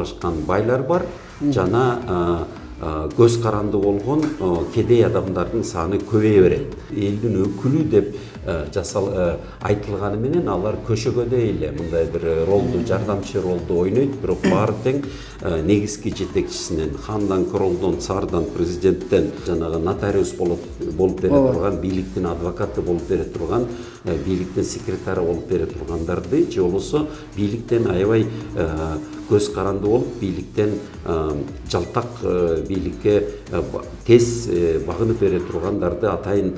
аралашкан байлар бар, жана көз каранды болгон кедей адамдардын саны көбөйө берет. Элдин өкүлү деп айтылганы менен алар көшөгөдө эле мындай бир ролду, жардамчы ролду ойнойт, бирок баары тең негизги жетекчисинен, хандан, королдон, цардан, президенттен, жанагы нотариус болуп бере турган, бийликтин адвокаты болуп бере турган, бийликтин секретары болуп бере тургандарды, же болбосо бийликтен аябай көз каранды болуп, бийликтен жалтак, бийликке тез багынып бере тургандарды атайын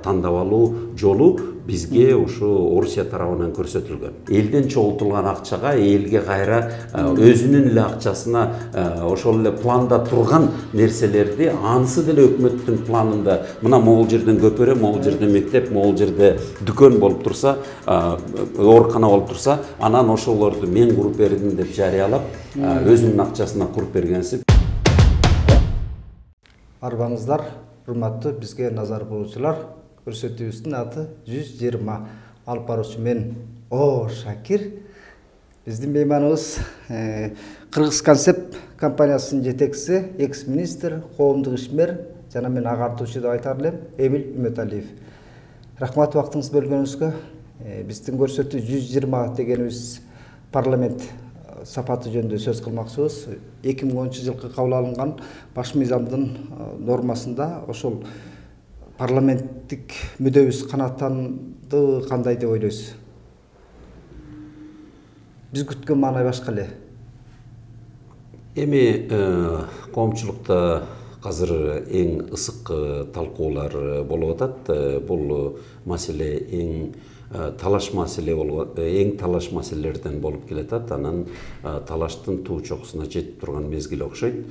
тандап алуу жолу бизге ушу Орусия тарабынан көрсөтүлгөн. Элден чогултулган акчага элге кайра өзүнүн эле акчасына ошол эле планда турган нерселерди анысы деле өкмөттүн планында мына могул жерден көпөрө, могул жерде мектеп, могул жерде дүкөн болуп турса, оорукана болуп турса, анан ошолорду мен куруп бердим деп жарыялап, өзүнүн акчасына куруп бергенсип. Арбаңыздар, урматтуу бизге назар болуучулар, көрсөтүүбүздүн аты 120. Алып баруучу мен Шакир. Биздин мейманыбыз Кыргыз концепт компаниясынын жетекчиси, экс-министр, коомдук ишмер жана мен агартуучу деп айтар элем, Эмил Үмөталиев. Рахмат убактыңызды бөлгөнүңүзгө. Биздин көрсөтүү 120 дегенибиз парламент сапаты жөнүндө сөз кылмакчыбыз. 2010 жылкы кабыл алынган баш мыйзамдын нормасында ошол парламенттик мүдөбүз канааттанды кандай деп ойлойсуз? Биз күткөн маанай башка эле. Эми коомчулукта азыр эң ысык талкуулар болуп атат. Бул маселе эң талаш маселе болгон, эң талаш маселелерден болуп келатат. Анан талаштын туу чокусуна жетип турган мезгил окшойт.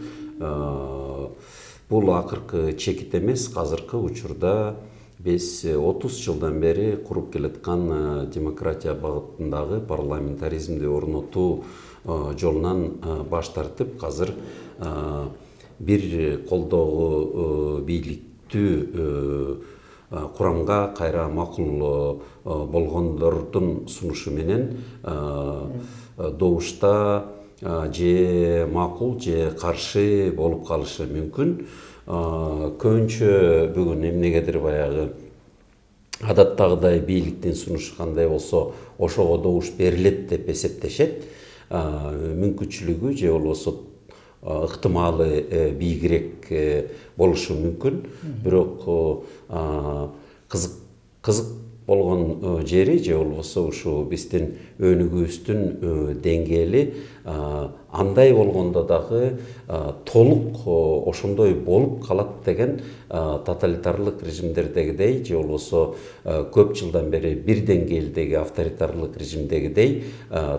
Бул акыркы чекит эмес, азыркы учурда биз 30 жылдан бери куруп келаткан демократия багытындагы парламентаризмди орнотуу жолунан баш тартып, азыр бир колдогу бийликтүү курамга кайра макул болгондордун сунушу менен добушта же макул же каршы болуп калышы мүмкүн. Көбүнчө бүгүн эмнегедир баягы адаттагыдай бийликтин сунушу кандай болсо ошого добуш берилет деп эсептешет. Мүмкүнчүлүгү же болбосо ыктымалы бийигирээк болушу мүмкүн. Бирок кызык болгон жери же болбосо ушу биздин өнүгүүбүздүн деңгээли андай болгондо дагы толук ошондой болуп калат деген тоталитарлык режимдердегидей же болбосо көп жылдан бери бир деңгээлдеги авторитарлык режимдегидей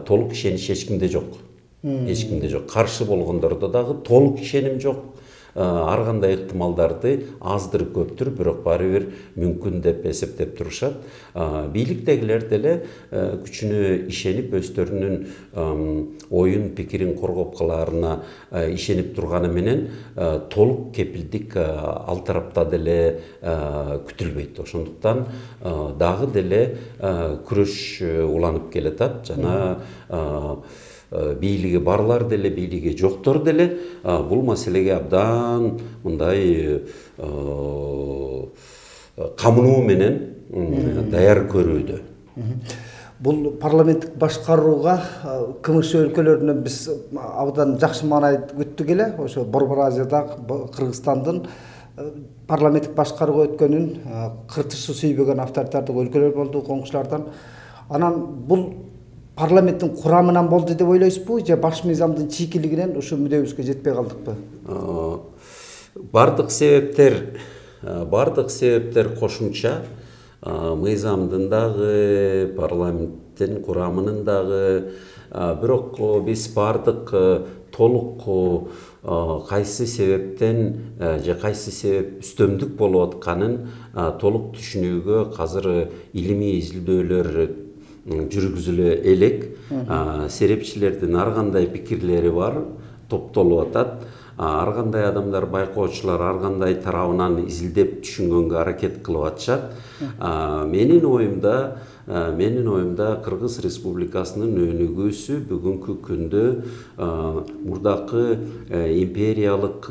толук ишенич эч кимде жок. Эч кимде жок. Каршы болгондордо дагы толук ишеним жок. Ар кандай ыктымалдарды аздыр көптүр, бирок баары бир мүмкүн деп эсептеп турушат. Бийликтегилер деле күчүнө ишенип, өздөрүнүн оюн, пикирин коргоп калаарына ишенип турганы менен толук кепилдик ал тарапта деле күтүлбөйт. Ошондуктан дагы деле күрөш уланып келатат. Жана бийлиги барлар деле, бийлиги жоктор деле бул маселеге абдан мындай камынуу менен даяр көрүүдө. Бул парламенттик башкарууга КМШ өлкөлөрүнөн биз абдан жакшы маанай күттүк эле. Ошо Борбор Азияда Кыргызстандын парламенттик башкарууга өткөнүн кыртышы сүйбөгөн авторитардык өлкөлөр болду коңшулардан. Анан бул парламенттин курамынан болду деп ойлойсузбу, же баш мыйзамдын чийкилигинен ушу мүдөбүзгө жетпей калдыкпы? Бардык себептер кошумча мыйзамдын дагы, парламенттин курамынын дагы, бирок биз бардык толук кайсы себептен же кайсы себеп үстөмдүк болуп атканын толук түшүнүүгө азыр илимий изилдөөлөр жүргүзүлө элек. Серепчилердин ар кандай пикирлери бар, топтолуп атат. ар кандай адамдар, байкоочулар ар кандай тарабынан изилдеп түшүнгөнгө аракет кылып атышат. Менин оюмда Кыргыз Республикасынын өнүгүүсү бүгүнкү күндө мурдакы империялык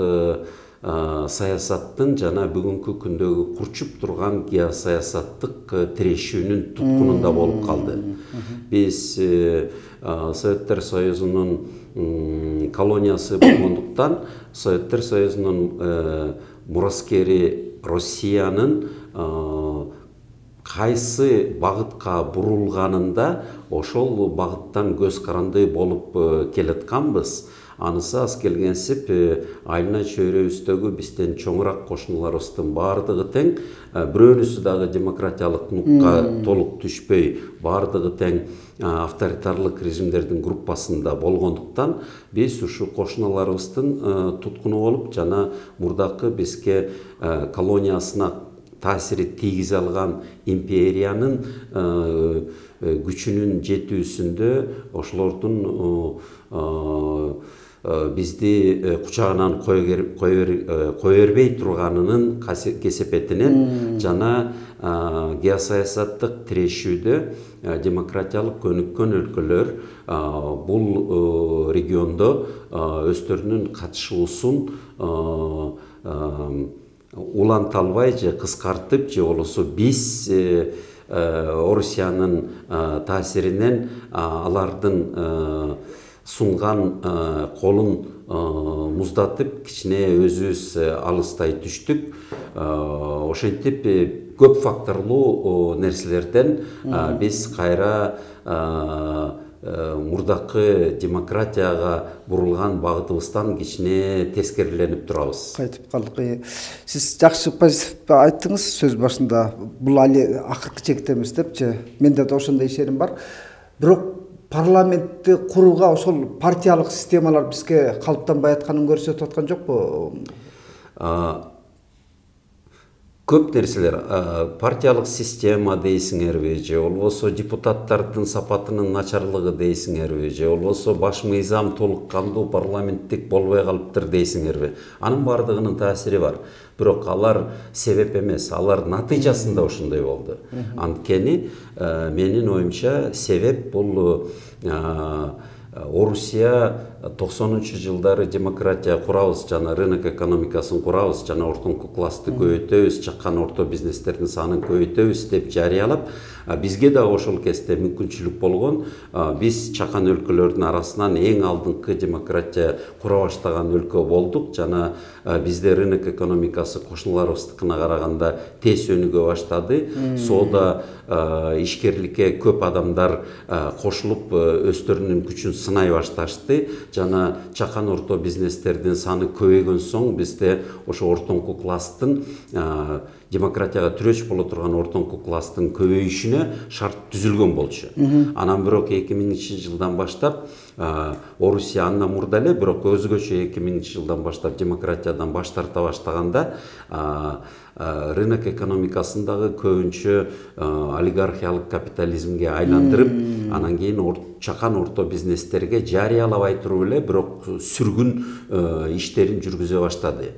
саясаттын жана бүгүнкү күндөгү курчуп турган геосаясаттык тирешүүнүн туткунунда болуп калды. Биз Советтер Союзунун колониясы болгондуктан Советтер Союзунун мураскери Россиянын кайсы багытка бурулганында ошол багыттан көз каранды болуп келатканбыз. Анысы аз келгенсип айына чөйрөбүздөгү бизден чоңураак кошуналарыбыздын баардыгы тең, бирөөнүсү дагы демократиялык нукка толук түшпөй, баардыгы тең авторитарлык режимдердин группасында болгондуктан биз ушу кошуналарыбыздын туткуну болуп жана мурдакы бизге колониясына таасири тийгизе алган империянын күчүнүн жетүүсүндө ошолордун бизди кучагынан кое бербей турганынын кесепетинен жана геосаясаттык тирешүүдө демократиялык көнүккөн өлкөлөр бул региондо өздөрүнүн катышуусун уланталбай же кыскартып же болбосо биз Орусиянын таасиринен алардын сунган колун муздатып кичине өзүбүз алыстай түштүк. Ошентип көп факторлуу нерселерден биз кайра мурдакы демократияга бурулган багытыбыздан кичине тескериленип турабыз. Кайтып калдык. Сиз жакшы позитив айттыңыз сөз башында. Бул али акыркы чекте эмес депчи. Менде да ошондой ишеним бар. Бирок парламентти курууга ошол партиялык системалар бизге калыптанбай атканын көрсөтүп аткан жокпу? Көп нерселер, партиялык система дейсиңерби же болбосо депутаттардын сапатынын начарлыгы дейсиңерби же болбосо баш мыйзам толук кандуу парламенттик болбой калыптыр дейсиңерби? Анын баардыгынын таасири бар. Бирок алар себеп эмес, алар натыйжасында ошондой болду. Анткени менин оюмча себеп бул Орусия 90-жылдары демократия курабыз жана рынок экономикасын курабыз жана ортоңку классты көбөйтөбүз, чакан орто бизнестердин санын көбөйтөбүз деп жарыялап, бизге да ошол кезде мүмкүнчүлүк болгон. Биз чакан өлкөлөрдүн арасынан эң алдыңкы демократия кура баштаган өлкө болдук жана бизде рынок экономикасы кошуналарыбыздыкына караганда тез өнүгө баштады. Соода ишкерликке көп адамдар кошулуп өздөрүнүн күчүн сынай башташты жана чакан орто бизнестердин саны көбөйгөн соң бизде ошо ортоңку класстын демократияга тирөч боло турган ортоңку класстын көбөйүшүнө шарт түзүлгөн болчу. Анан бирок 2000-жылдан баштап Орусия андан мурда эле, бирок өзгөчө 2000-жылдан баштап демократиядан баш тарта баштаганда рынок экономикасындагы көбүнчө олигархиялык капитализмге айландырып, анан кийин чакан орто бизнестерге жарыялабай туруп эле, бирок сүргүн иштерин жүргүзө баштады.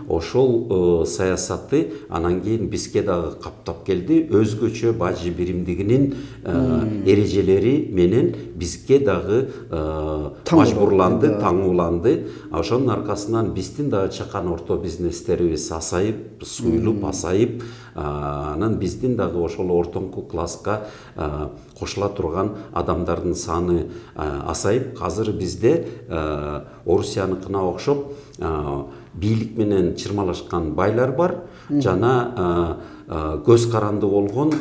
Ошол саясаты анан кийин бизге дагы каптап келди. Өзгөчө бажы биримдигинин эрежелери менен бизге дагы мажбурланды, таңууланды. Ошонун аркасынан биздин дагы чакан орто бизнестерибиз асайып, суюлуп, асайып, анан биздин дагы ошол ортоңку класска кошула турган адамдардын саны асайып, азыр бизде Орусияныкына окшоп бийлик менен чырмалашкан байлар бар жана көз каранды болгон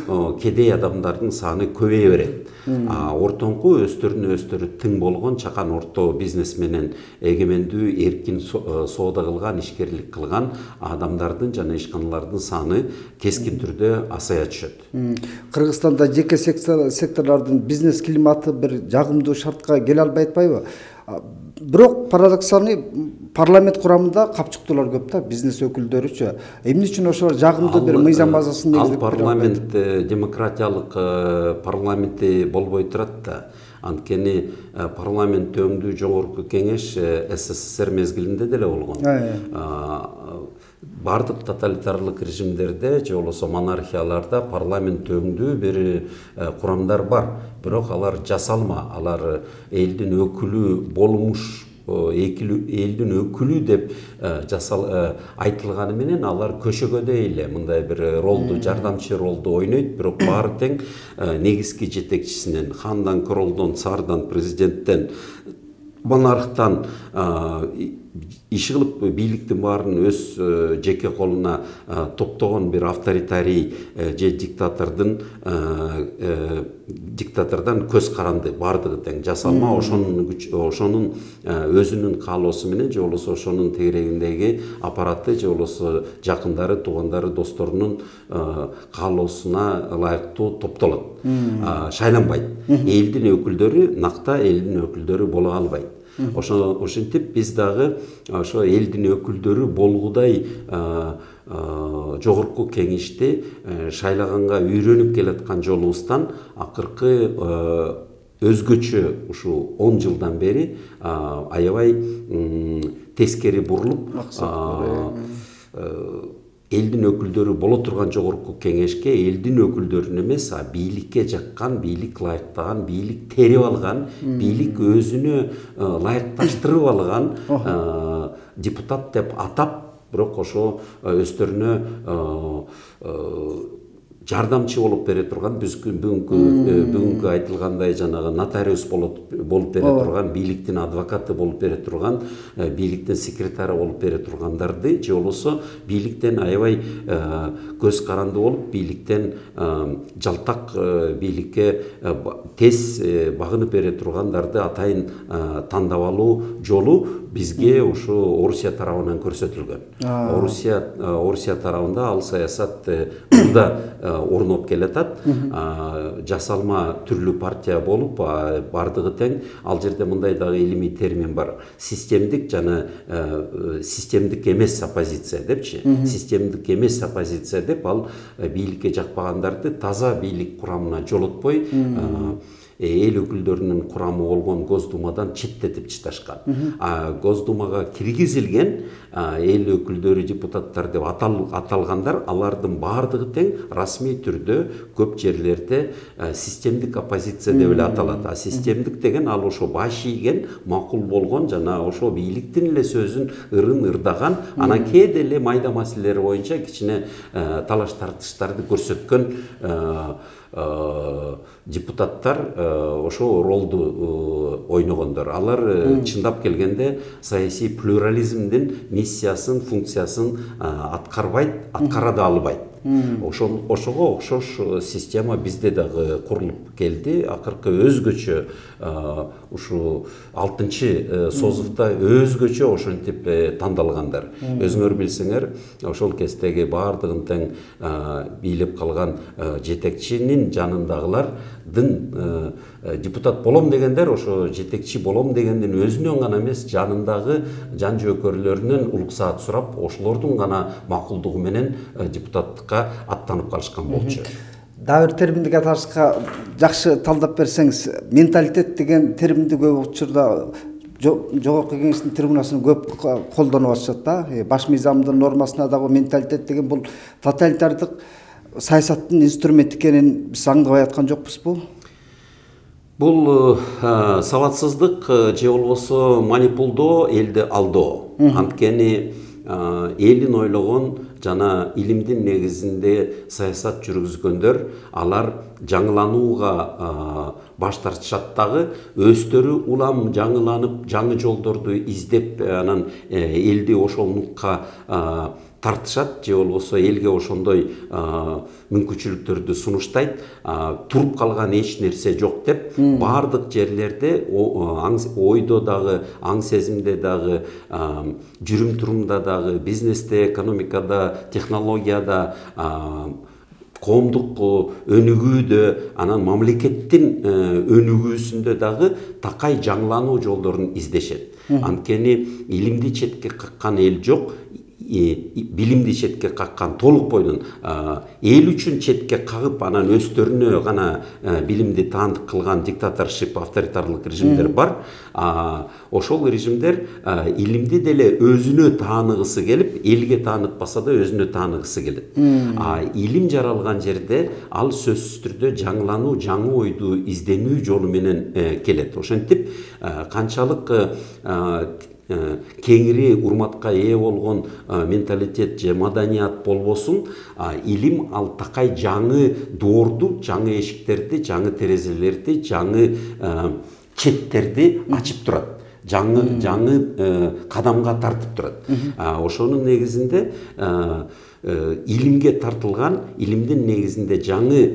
кедей адамдардын саны көбөйө берет. Ортоңку өздөрү тың болгон чакан орто бизнес менен эгемендүү, эркин соода кылган, ишкерлик кылган адамдардын жана ишканалардын саны кескин түрдө асая түшөт. Кыргызстанда жеке секторлордун бизнес климаты бир жагымдуу шартка келе албай атпайбы? Бирок парадоксалный парламент курамында капчыктуулар көп да, бизнес өкүлдөрүчү. Эмне үчүн ошолор жагымдуу бир мыйзам базасын негиздеп парламент демократиялык парламенти болбой турат да. Анткени парламент өңдүү жогорку кеңеш СССР мезгилинде деле болгон. Бардык тоталитарлык режимдерде же болбосо монархияларда парламент өңдүү бир курамдар бар. Бирок алар жасалма, алар элдин өкүлү болмуш элдин өкүлү деп айтылганы менен алар көшөгөдө эле мындай бир ролду, жардамчы ролду ойнойт, бирок баары тең негизги жетекчисинен, хандан, королдон, цардан, президенттен, монархтан иши кылып бийликтин баарын өз жеке колуна топтогон бир авторитарий же диктатордон көз каранды, бардыгы тең жасалма, ошонун өзүнүн каалоосу менен же болбосо ошонун тегерегиндеги аппараты же болбосо жакындары, туугандары, досторунун каалоосуна ылайыктуу топтолот. Шайланбайт. Элдин өкүлдөрү накта элдин өкүлдөрү боло албайт. Ошентип биз дагы ошо элдин өкүлдөрү болгудай жогорку кеңешти шайлаганга үйрөнүп келаткан жолубуздан акыркы өзгөчө ушул 10 жылдан бери аябай тескери бурулуп элдин өкүлдөрү боло турган жогорку кеңешке элдин өкүлдөрүн эмес, бийликке жаккан, бийлик ылайыктаган, бийлик терип алган, бийлик өзүнө ылайыкташтырып алган депутат деп атап, бирок ошо өздөрүнө жардамчы болуп бере турган, бүгүнкү айтылгандай жанагы нотариус болуп бере турган, бийликтин адвокаты болуп бере турган, бийликтин секретары болуп бере тургандарды же болбосо бийликтен аябай көз каранды болуп, бийликтен жалтак, бийликке тез багынып бере тургандарды атайын тандап алуу жолу бизге ушу Орусия тарабынан көрсөтүлгөн. Орусия тарабында ал саясат мында орноп келатат. Жасалма түрлүү партия болуп, бардыгы тең. Ал жерде мындай дагы илимий термин бар. Системдик жана системдик эмес оппозиция депчи. Системдик эмес оппозиция деп ал бийликке жакпагандарды таза бийлик курамына жолотпой, эл өкүлдөрүнүн курамы болгон Госдумадан четтетип чыгышкан. Госдумага киргизилген эл өкүлдөрү, депутаттар деп аталгандар, алардын баардыгы тең расмий түрдө көп жерлерде системдик оппозиция деп эле аталат. Системдик деген ал ошо баш ийген, макул болгон жана ошо бийликтин эле сөзүн ырын ырдаган, анан кээде эле майда маселелер боюнча кичине талаш тартыштарды көрсөткөн депутаттар ошо ролду ойногондор. Алар чындап келгенде саясий плюрализмдин миссиясын, функциясын аткара да албайт. Ошого окшош система бизде дагы курулуп келди. Акыркы өзгөчө ушу 6-созувда өзгөчө ошентип тандалгандар. Өзүңөр билсеңер, ошол кездеги баардыгын тең бийлеп калган жетекчинин жанындагылардын депутат болом дегендер, ошо жетекчи болом дегендин өзүнөн гана эмес, жанындагы жан жөөкөрлөрүнөн уруксаат сурап, ошолордун гана макулдугу менен депутаттыкка аттанып калышкан болчу. Дагы бир терминдик аталышка жакшы талдап берсеңиз, менталитет деген терминди көп учурда жогорку кеңештин трибунасында көп колдонуп атышат да. Баш мыйзамдын нормасына дагы менталитет деген бул тоталитардык саясаттын инструменти экенин биз аңдабай аткан жокпузбу? Бул сабатсыздык же болбосо манипулдоо, элди алдоо. Анткени элин ойлогон жана илимдин негизинде саясат жүргүзгөндөр, алар жаңыланууга баш тартышат дагы, өздөрү улам жаңыланып, жаңы жолдорду издеп, анан элди ошол нукка тартышат же болбосо элге ошондой мүмкүнчүлүктөрдү сунуштайт. Туруп калган эч нерсе жок деп, баардык жерлерде ойдо дагы, аң сезимде дагы, жүрүм турумда дагы, бизнесте, экономикада, технологияда, коомдук өнүгүүдө, анан мамлекеттин өнүгүүсүндө дагы такай жаңылануу жолдорун издешет. Анткени илимди четке каккан эл жок. билимди четке каккан толук бойдон эл үчүн четке кагып анан өздөрүнө гана билимди таандык кылган диктаторшип авторитарлык режимдер бар. Ошол режимдер илимди деле өзүнө тааныгысы келип, элге таанытпаса да өзүнө тааныгысы келет. Илим жаралган жерде ал сөзсүз түрдө жаңылануу, жаңы ойду изденүү жолу менен келет. Ошентип канчалык кеңири урматка ээ болгон менталитет же маданият болбосун, илим ал такай жаңы доорду, жаңы эшиктерди, жаңы терезелерди, жаңы четтерди ачып турат. Жаңы кадамга тартып турат. Ошонун негизинде илимге тартылган, илимдин негизинде жаңы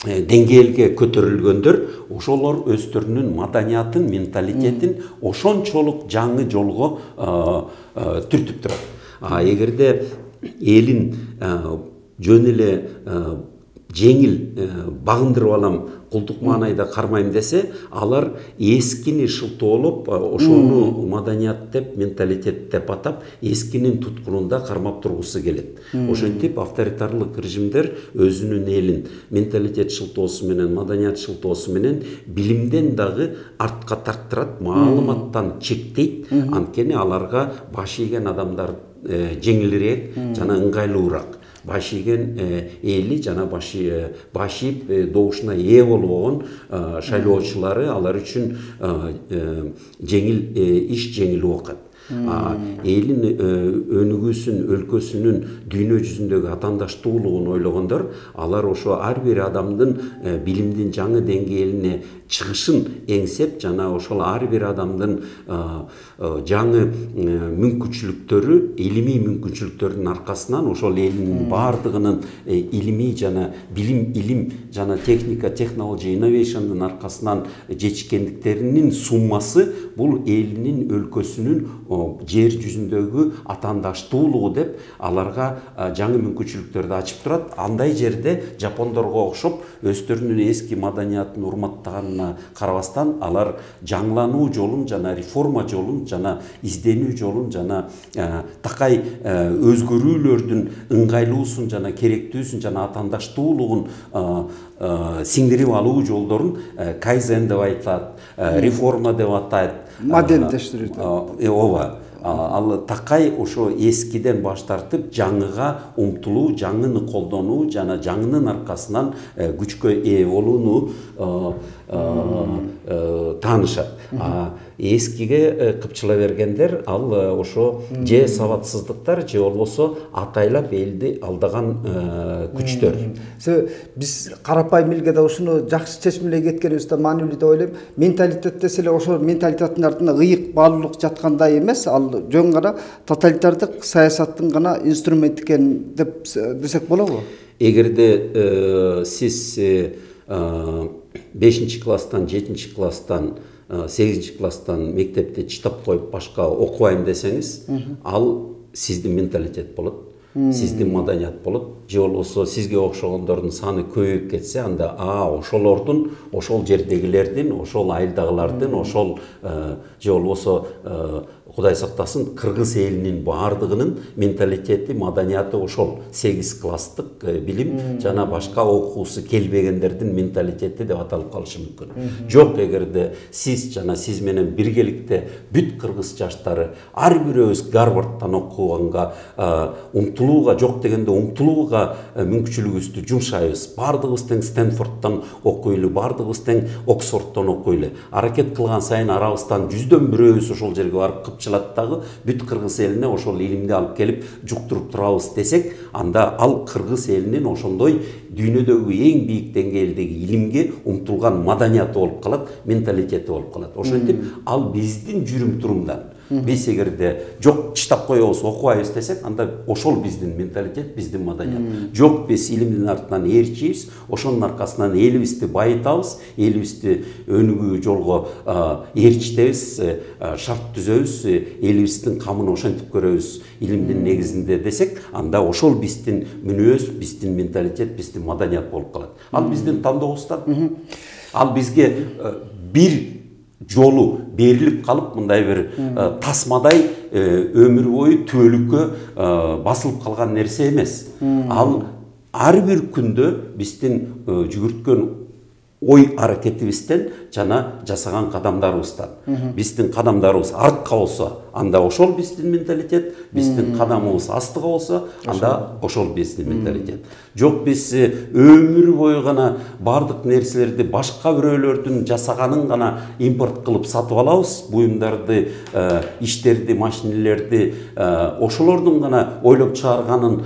деңгээлге көтөрүлгөндөр ошолор өздөрүнүн маданиятын, менталитетин ошончолук жаңы жолго түртүп турат. Эгерде элин жөн эле жеңил багындырып алам, кулдук маанайда кармайм десе, алар эскини шылтоолоп, ошону маданият деп, менталитет деп атап, эскинин туткунунда кармап тургусу келет. Ошентип авторитарлык режимдер өзүнүн элин менталитет шылтоосу менен, маданият шылтоосу менен билимден дагы артка тарттырат, маалыматтан чектейт. Анткени аларга баш ийген адамдар жеңилирээк жана ыңгайлуураак. Баш ийген эли жана баш ийип добушуна ээ болбогон шайлоочулары алар үчүн жеңил иш, жеңил окат. Элин өнүгүүсүн, өлкөсүнүн дүйнө жүзүндөгү атаандаштуулугун ойлогондор, алар ошо ар бир адамдын билимдин жаңы деңгээлине чыгышын эңсеп, жана ошол ар бир адамдын жаңы мүмкүнчүлүктөрү, илимий мүмкүнчүлүктөрүнүн аркасынан ошол элдин баардыгынын илимий жана илим жана техника, технология, innovation'дун аркасынан жетишкендиктеринин суммасы бул элинин, өлкөсүнүн жер жүзүндөгү атаандаштуулугу деп аларга жаңы мүмкүнчүлүктөрдү ачып турат. Андай жерде жапондорго окшоп өздөрүнүн эски маданиятын урматтаганына карабастан, алар жаңылануу жолун жана реформа жолун жана изденүү жолун жана такай өзгөрүүлөрдүн ыңгайлуусун жана керектүүсүн жана атаандаштуулугун сиңдирип алуу жолдорун кайзен деп айтат, реформа деп атайт, модерндештирүү. Ооба. Ал такай ошо эскиден баш тартып жаңыга умтулуу, жаңыны колдонуу жана жаңынын аркасынан күчкө ээ болууну таанышат. Эскиге кыпчыла бергендер ал ошо же сабатсыздыктар, же болбосо атайлап элди алдаган күчтөр. Биз карапайым элге да ушуну жакшы чечмелей кеткенибиз да маанилүү деп ойлойм. Менталитет десе эле ошо менталитеттин артында ыйык баалуулук жаткандай эмес, ал жөн гана тоталитардык саясаттын гана инструмент экен деп десек болобу? Эгерде сиз 5 класстан, 7 класстан, 8 класстан мектепте читап коюп башка окубайм десеңиз, ал сиздин менталитет болот, сиздин маданият болот. Же болбосо сизге окшогондордун саны көбөйүп кетсе, анда ошолордун, ошол жердегилердин, ошол айылдагылардын, ошол же болбосо Кудай сактасын, кыргыз элинин баардыгынын менталитети, маданияты ошол 8 класстык билим жана башка окуусу келбегендердин менталитети деп аталып калышы мүмкүн. Жок, эгерде сиз жана сиз менен биргеликте бүт кыргыз жаштары ар бирөөбүз Гарвардтан окуганга умтулууга, жок дегенде умтулууга мүмкүнчүлүгүбүздү жумшайбыз. Баардыгыбыз тең Стэнфордтон окуйлу, баардыгыбыз тең Оксфордтон окуйлу. Аракет кылган сайын арабыздан 100дөн бирөөбүз ошол жерге барып кыпчылаттагы бүт кыргыз элине ошол илимди алып келип жуктуруп турабыз десек, анда ал кыргыз элинин ошондой дүйнөдөгү эң бийик деңгээлдеги илимге умтулган маданияты болуп калат, менталитети болуп калат. Ошентип ал биздин жүрүм турумдан биз эгерде жок читап коебуз, окубайбыз десек, анда ошол биздин менталитет, биздин маданият. Жок, биз илимдин артынан ээрчийбиз, ошонун аркасынан элибизди байытабыз, элибизди өнүгүү жолго ээрчитебиз, шарт түзөбүз, элибиздин камын ошентип көрөбүз илимдин негизинде десек, анда ошол биздин мүнөз, биздин менталитет, биздин маданият болуп калат. Ал биздин тандообуздан. Ал бизге бир жолу берилип калып мындай бир тасмадай өмүр бою түбөлүккө басылып калган нерсе эмес. Ал ар бир күндө биздин жүгүрткөн ой аракетибизден жана жасаган кадамдарыбыздан. Биздин кадамдарыбыз артка болсо, анда ошол биздин менталитет, биздин кадамыбыз астыга болсо, анда ошол биздин менталитет. Жок биз өмүр бою гана бардык нерселерди башка бирөөлөрдүн жасаганын гана импорт кылып сатып алабыз, буюмдарды, иштерди, машинелерди ошолордун гана ойлоп чыгарганын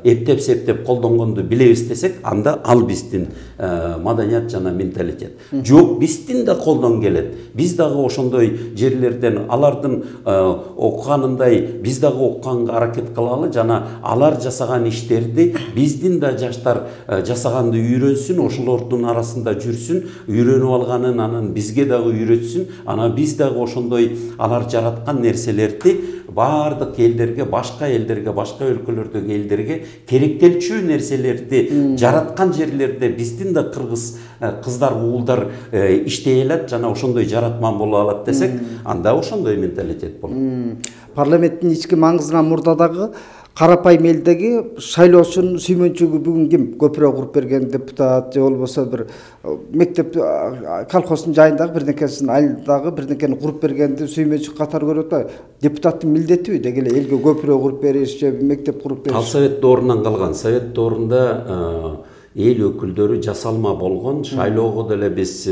эптеп-септеп колдонгонду билебиз десек, анда ал биздин маданият жана менталитет. Жок, биздин да колдон келет. Биз дагы ошондой жерлерден алардын окуганындай биз дагы окуганга аракет кылалы жана алар жасаган иштерди биздин да жаштар жасаганды үйрөнсүн, ошолордун арасында жүрсүн, үйрөнүп алганын анан бизге дагы үйрөтсүн. Ана биз дагы ошондой алар жараткан нерселерди бардык элдерге, башка өлкөлөрдөгү элдерге керектелчү нерселерди жараткан жерлерде биздин да кыргыз кыздар, уулдар иштей алат жана ошондой жаратман боло алат десек, анда ошондой менталитет болот. Парламенттин ички маңызынан мурда дагы карапайым элдеги шайлоочунун сүймөнчүгү бүгүн ким? Көпүрө куруп берген депутат же болбосо бир мектеп колхоздун жайындагы бирнекесин, айылдагы бирнекени куруп бергенди сүймөнчүк катары көрөт да. Депутаттын милдетиби деги эле элге көпүрө куруп бериш же мектеп куруп бериш? Ал совет доорунан калган. Совет доорунда эл өкүлдөрү жасалма болгон. Шайлоого деле биз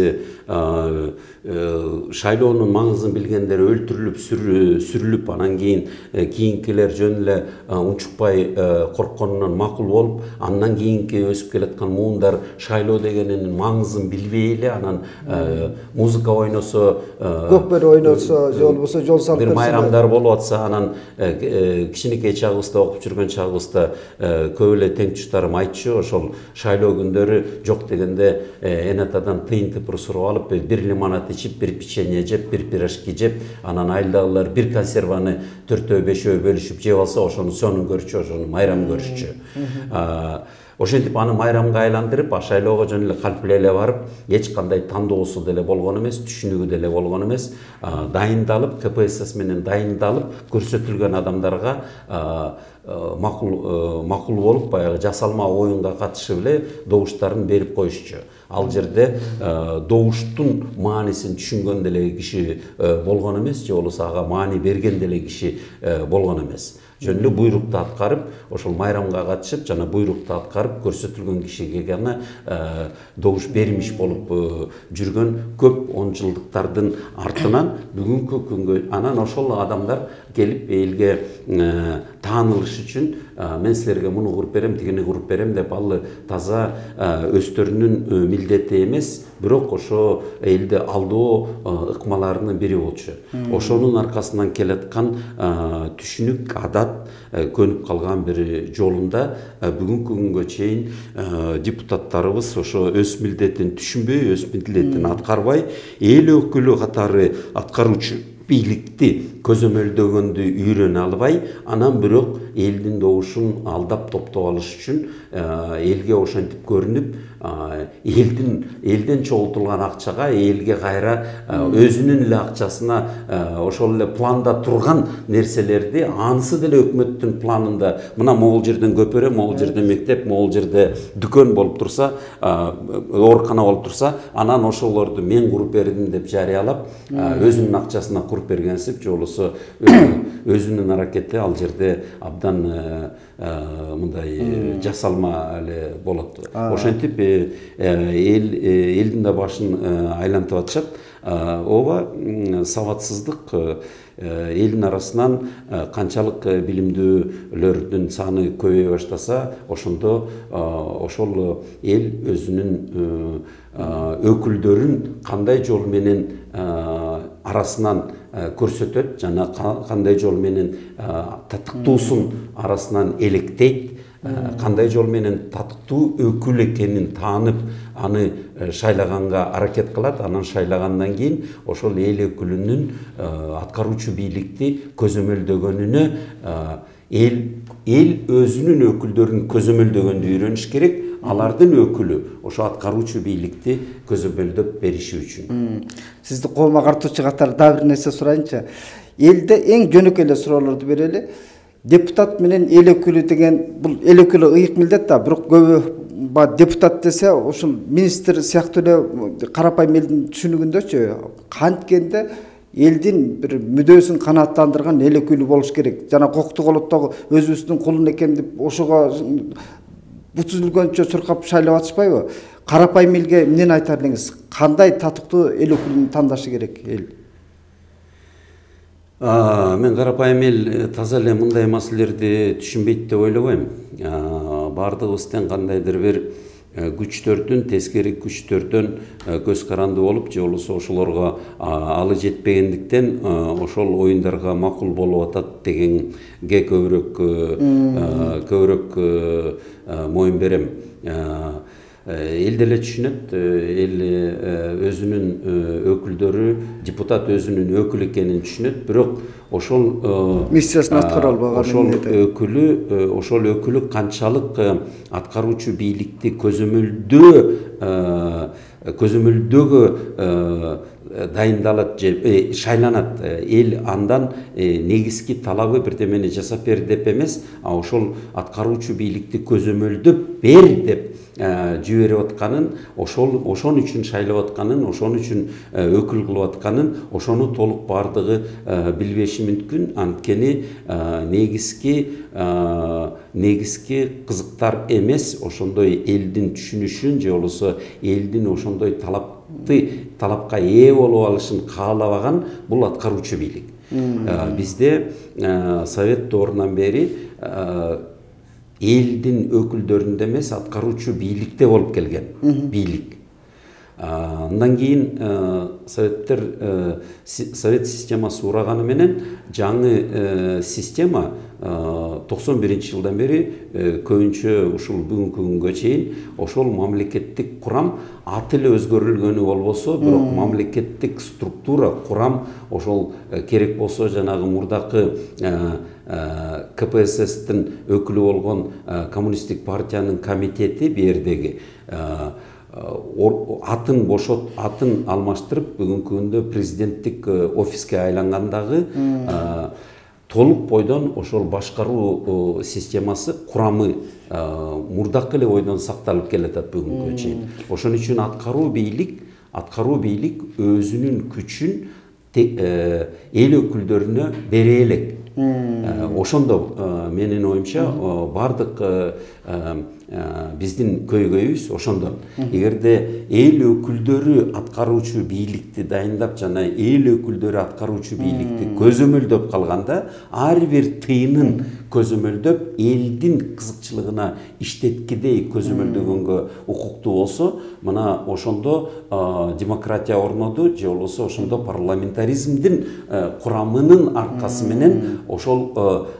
шайлоонун маңызын билгендер өлтүрүлүп, сүрүлүп, анан кийинкилер жөн эле унчукпай коркконунан макул болуп, андан кийинки өсүп келаткан муундар шайлоо дегенин маңызын билбей эле, анан музыка ойносо, көкбөрү ойносо, же болбосо жол салып бир майрамдар болуп атса, анан кичинекей чагыбызда окуп жүргөн чагыбызда көп эле тең туштарым айтчу, ошол шайлоо күндөрү жок дегенде энатадан тыйын тыпыр суруп алып, бир лимонад ичип, бир печенье жеп, бир пирожки жеп, анан айылдагылар бир консерваны 4-5 бөлүшүп жеп алса, ошону сонун көрчү, ошону майрам көрчү. Ошентип аны майрамга айландырып, шайлоого жөн эле калп эле барып, эч кандай тандоосу деле болгон эмес, түшүнүгү деле болгон эмес, дайындалып, КПСС менен дайындалып, көрсөтүлгөн адамдарга макул болуп, баягы жасалма оюнга катышып эле добуштарын берип коюшчу. Ал жерде добуштун маанисин түшүнгөн деле киши болгон эмес, же болбосо ага маани берген деле киши болгон эмес. Жөн эле буйрукту аткарып, ошол майрамга катышып, жана буйрукту аткарып көрсөтүлгөн кишиге гана добуш бермиш болуп жүргөн көп 10 жылдыктардын артынан бүгүнкү күнгө анан ошол адамдар келип элге таанылыш үчүн мен силерге муну куруп берем, тигини куруп берем деп, ал таза өздөрүнүн милдети эмес, бирок ошо элди алдоо ыкмаларынын бири болчу. Ошонун аркасынан келаткан түшүнүк, адат көнүп калган бир жолунда бүгүнкү күнгө чейин депутаттарыбыз ошо өз милдетин түшүнбөй, өз милдетин аткарбай, эл өкүлү катары аткаруучу бийликти көзөмөлдөгөндү үйрөнө албай, анан бирок элдин добушун алдап топтоп алыш үчүн элге ошентип көрүнүп, элден чогултулган акчага элге кайра өзүнүн эле акчасына ошол эле планда турган нерселерди, анысы деле өкмөттүн планында, мына могул жерден көпөрө, могул жерде мектеп, могул жерде дүкөн болуп турса, оорукана болуп турса, анан ошолорду мен куруп бердим деп жарыялап, өзүнүн акчасына куруп бергенсип, же болбосо өзүнүн аракети ал жерде абдан мындай жасалма эле болот. Ошентип элдин да башын айлантып атышат. Ооба сабатсыздык элдин арасынан канчалык билимдүүлөрдүн саны көбөйө баштаса, ошондо ошол эл өзүнүн өкүлдөрүн кандай жол менен арасынан көрсөтөт жана кандай жол менен татыктуусун арасынан электейт, кандай жол менен татыктуу өкүл экенин таанып, аны шайлаганга аракет кылат, анан шайлагандан кийин ошол эл өкүлүнүн аткаруучу бийликти көзөмөлдөгөнүнө эл өзүнүн өкүлдөрүн көзөмөлдөгөндү үйрөнүш керек, алардын өкүлү ошо аткаруучу бийликти көзөмөлдөп бериши үчүн. Сизди коом агартуучу катары дагы бир нерсе сурайынчы. Элде эң жөнөкөй эле суроолорду берели. Депутат менен эл өкүлү деген, бул эл өкүлү ыйык милдет да, бирок көбү депутат десе ушул министр сыяктуу эле карапайым элдин түшүнүгүндөчү канткенде элдин бир мүдөөсүн канааттандырган эл өкүлү болуш керек. Жана коктук олоттогу өзүбүздүн кулун экен деп ошого бут үзүлгөнчө чуркап шайлап атышпайбы? Карапайым элге эмнени айтар элеңиз? Кандай татыктуу эл өкүлүн тандашы керек эл? Мен карапайым эл таза эле мындай маселелерди түшүнбөйт деп ойлобойм. Бардыгыбыз тең кандайдыр бир күчтөрдүн, тескери күчтөрдөн көз каранды болуп, же болбосо ошолорго алы жетпегендиктен ошол оюндарга макул болуп атат дегенге көбүрөөк моюн берем. Эл деле түшүнөт, эл өзүнүн өкүлдөрү, депутат өзүнүн өкүлү экенин түшүнөт, бирок ошол миссиясын аткара албаган, ошол өкүлү канчалык аткаруучу бийликти көзөмөлдөгө дайындалат же шайланат. Эл андан негизги талабы бирдемени жасап бер деп эмес, ошол аткаруучу бийликти көзөмөлдөп бер деп жиберип атканын, ошон үчүн шайлап атканын, ошон үчүн өкүл кылып атканын, ошону толук бардыгы билбеши мүмкүн. Анткени негизги кызыктар эмес ошондой элдин түшүнүшүн же болбосо элдин ошондой талапка ээ болуп алышын каалабаган бул аткаруучу бийлик. Бизде Совет доорунан бери элдин өкүлдөрүндө эмес, аткаруучу бийликте болуп келген бийлик. Андан кийин Совет системасы ураганы менен жаңы система 91-жылдан бери көбүнчө ушул бүгүнкү күнгө чейин ошол мамлекеттик курам аты эле өзгөрүлгөнү болбосо, бирок мамлекеттик структура, курам ошол керек болсо жанагы мурдакы КПССтин өкүлү болгон Коммунисттик партиянын комитети бердеги атын алмаштырып бүгүнкү күндө президенттик офиске айлангандагы толук бойдон ошол башкаруу системасы, курамы мурдакы эле бойдон сакталып келатат бүгүнкү чейин. Ошон үчүн аткаруу бийлик өзүнүн күчүн эл өкүлдөрүнө бере элек. Ошондо менин оюмча бардык биздин көйгөйүбүз ошондон. Эгерде эл өкүлдөрү аткаруучу бийликти дайындап жана эл өкүлдөрү аткаруучу бийликти көзөмөлдөп калганда, ар бир тыйынын көзөмөлдөп элдин кызыкчылыгына иштеткидей көзөмөлдөгөнгө укуктуу болсо, мына ошондо демократия орноду, же болбосо ошондо парламентаризмдин курамынын аркасы менен ошол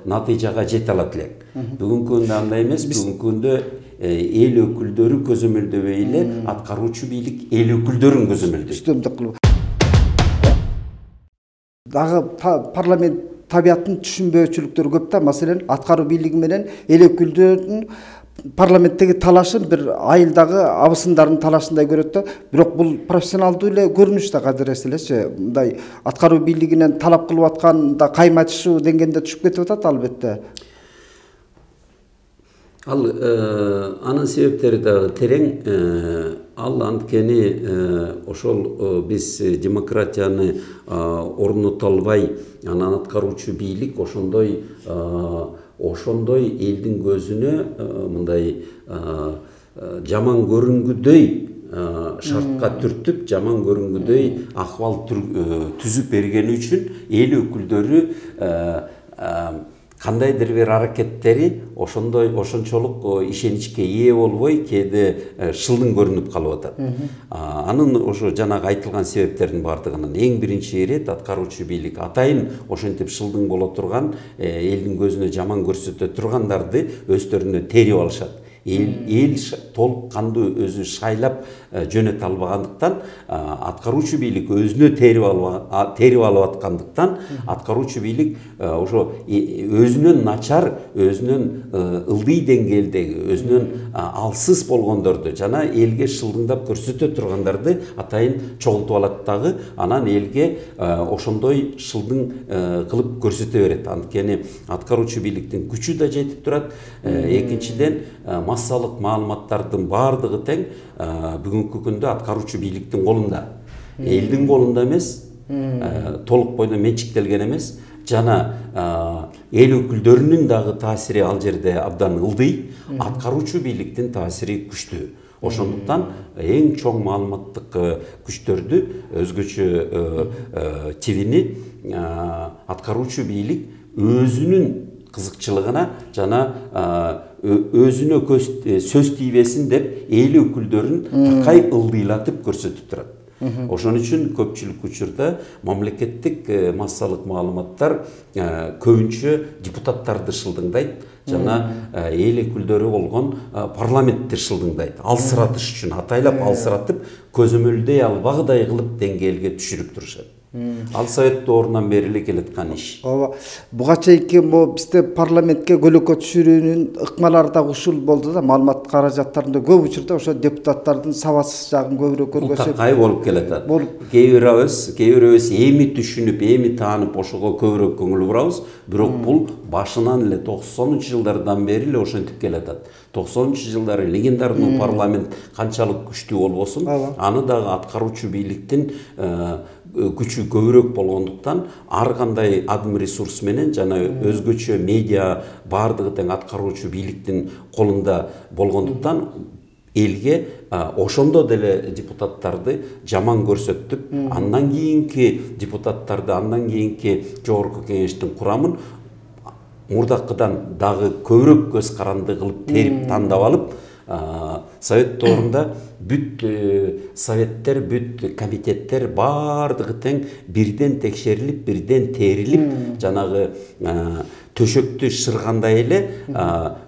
натыйжага жете алат элек. Бүгүнкү күндө андай эмес. Бүгүнкү күндө эл өкүлдөрү көзөмөлдөбөй эле, аткаруучу бийлик эл өкүлдөрүн көзөмөлдөйт. Дагы парламент табиятын түшүнбөөчүлүктөрү көп да. Маселен, аткаруу бийлиги менен эл өкүлдөрүнүн парламенттеги талашын бир айылдагы абысындардын талашындай көрөт да. Бирок бул профессионалдуу эле көрүнүш да кадырес элечи. Мындай аткаруу бийлигинен талап кылып атканда кайым айтышуу деңгээлинде түшүп кетип атат албетте. Анын себептери дагы терең. Ал анткени ошол биз демократияны орнута албай, анан аткаруучу бийлик ошондой элдин көзүнө мындай жаман көрүнгүдөй шартка түртүп, жаман көрүнгүдөй акыбал түзүп бергени үчүн эл өкүлдөрү кандайдыр бир аракеттери ошончолук ишеничке ээ болбой, кээде шылдың көрүнүп калып атат. Анын ошо жанагы айтылган себептердин бардыгынын эң биринчи ирет аткаруучу бийлик атайын ошентип шылдың боло турган, элдин көзүнө жаман көрсөтө тургандарды өздөрүнө терип алышат. эл толук кандуу өзү шайлап жөнөтө албагандыктан, аткаруучу бийлик өзүнө терип алып аткандыктан, аткаруучу бийлик ошо өзүнөн начар, өзүнөн ылдый деңгээлдеги, өзүнөн алсыз болгондорду жана элге шылдыңдап көрсөтө тургандарды атайын чогултуп алат дагы, анан элге ошондой шылдың кылып көрсөтө берет. Анткени аткаруучу бийликтин күчү да жетип турат. Экинчиден, массалык маалыматтардын баардыгы тең бүгүнкү күндө аткаруучу бийликтин колунда. Элдин колунда эмес, толук бойдон менчиктелген эмес, жана эл өкүлдөрүнүн дагы таасири ал жерде абдан ылдый, аткаруучу бийликтин таасири күчтүү. Ошондуктан эң чоң маалыматтык күчтөрдү, өзгөчө тивини аткаруучу бийлик өзүнүн кызыкчылыгына жана өзүнө сөз тийбесин деп эл өкүлдөрүн такай ылдыйлатып көрсөтүп турат. Ошон үчүн көпчүлүк учурда мамлекеттик массалык маалыматтар көбүнчө депутаттарды шылдыңдайт жана эл өкүлдөрү болгон парламентти шылдыңдайт. Алсыратыш үчүн атайлап алсыратып, көзөмөлдөй албагыдай кылып деңгээлге түшүрүп турушат. Ал Совет доорунан бери эле келаткан иш. Ооба. Буга чейинки бизде парламентке көлөкө түшүрүүнүн ыкмалары да ушул болду да, маалымат каражаттарында көп учурда ошо депутаттардын сабатсыз жагын көбүрөөк көргөзүп, такай болуп келатат. Кээ бирөөбүз эми түшүнүп, эми таанып ошого көбүрөөк көңүл бурабыз, бирок бул башынан эле 90-жылдардан бери эле ошентип келатат. 90-жылдары легендарный парламент канчалык күчтүү болбосун, аны дагы аткаруучу бийликтин күчү көбүрөөк болгондуктан, ар кандай адым ресурс менен жана өзгөчө медиа баардыгы тең аткаруучу бийликтин колунда болгондуктан, элге ошондо деле депутаттарды жаман көрсөтүп, андан кийинки депутаттарды, андан кийинки жогорку кеңештин курамын мурдакыдан дагы көбүрөөк көз каранды кылып терип тандап алып, Совет доорунда бүт советтер, бүт комитеттер баардыгы тең бирден текшерилип, бирден терилип, жанагы төшөктү шыргандай эле,